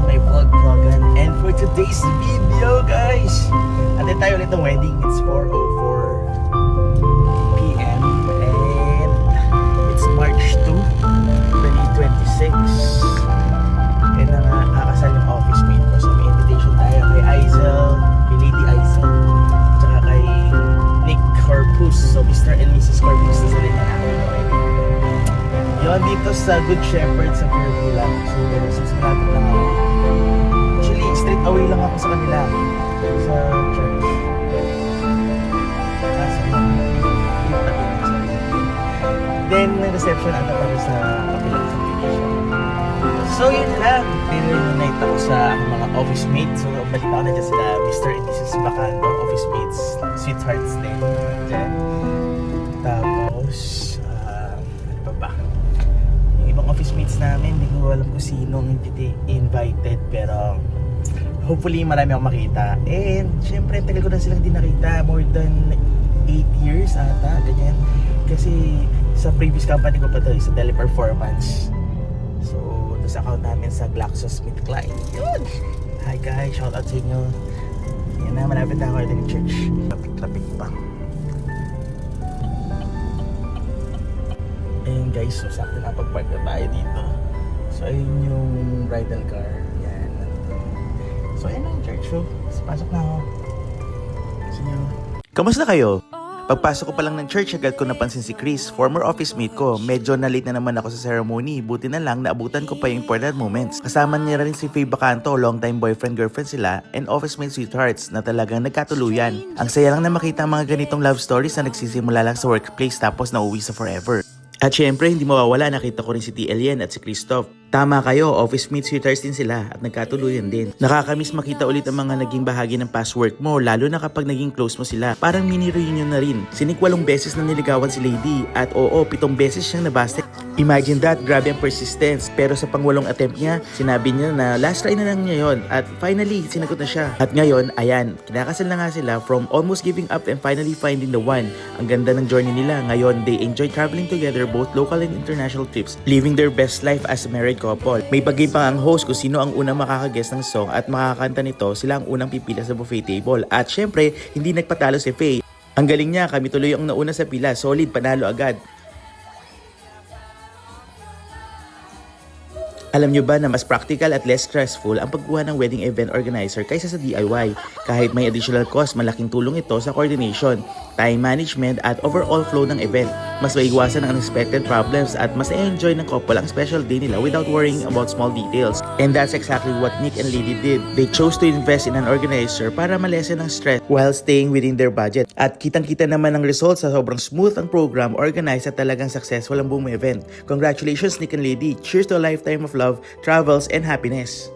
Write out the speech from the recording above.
kay Vlogan. And for today's video, guys, natin tayo ulit ng wedding. It's 4:04 p.m. and it's March 2, 2026. And nakakasal yung office mate ko. So may invitation tayo kay Aizel, kay Lady Aizel, tsaka kay Nick Corpus. So Mr. and Mrs. Corpus na sila niya namin. Yun, dito sa Good Shepherd sa Fairview lang. So since malapit lang ako, actually straight away lang ako sa kanila, sa church. Kaso then may reception ata pa sa kapilang sa video. So yun lang, pinreunite ako sa mga office mates. So balita ko na dyan sila Mr. and Mrs. Bacando, office mates, sweethearts din dyan. Tapos ano pa ba, yung ibang office mates namin, hindi ko alam kung sinong invited, pero hopefully marami akong makita. And syempre tagal ko na silang di nakita, more than 8 years ata, ganyan. Kasi sa previous company ko pa to, sa Teleperformance. So sa account namin sa GlaxoSmithKline. Yun! Hi guys, shout out sa inyo. Yan na, malapit na ako ng church. Traffic pa. Ayun guys, so sakto na pag-park na tayo dito. So ayun yung bridal car. Yan. So ayun ang church. So pasok na ako. See you. Kamusta kayo? Pagpasok ko pa lang ng church, agad ko napansin si Chris, former office mate ko. Medyo na-late na naman ako sa ceremony. Buti na lang, naabutan ko pa yung important moments. Kasama niya rin si Faye Bacanto, long-time boyfriend-girlfriend sila, and office mate sweethearts na talagang nagkatuluyan. Ang saya lang na makita ang mga ganitong love stories na nagsisimula lang sa workplace tapos nauwi sa forever. At syempre, hindi mawawala, nakita ko rin si TL Yen at si Christoph. Tama kayo, office mate sweethearts din sila at nagkatuluyan din. Nakakamiss makita ulit ang mga naging bahagi ng past work mo, lalo na kapag naging close mo sila. Parang mini reunion na rin. Si Nick 8 beses na niligawan si Lady at 7 beses siyang nabasted. Imagine that, grabe ang persistence. Pero sa pang-8 attempt niya, sinabi niya na last try na lang niya yon at finally, sinagot na siya. At ngayon, ayan, kinakasal na nga sila from almost giving up and finally finding the one. Ang ganda ng journey nila. Ngayon, they enjoy traveling together both local and international trips, living their best life as a married couple. May pag-game pa ang host kung sino ang unang makakaguess ng song at makakanta nito, sila ang unang pipila sa buffet table. At syempre, hindi nagpatalo si Faye. Ang galing niya, kami tuloy ang nauna sa pila, solid, panalo agad. Alam nyo ba na mas practical at less stressful ang pagkuha ng wedding event organizer kaysa sa DIY? Kahit may additional cost, malaking tulong ito sa coordination, time management at overall flow ng event. Mas maiwasan ang unexpected problems at mas i-enjoy ng couple ang special day nila without worrying about small details. And that's exactly what Nick and Lady did. They chose to invest in an organizer para malesen ang stress while staying within their budget. At kitang-kita naman ang results sa sobrang smooth ang program, organized at talagang successful ang buong event. Congratulations Nick and Lady. Cheers to a lifetime of love, travels, and happiness.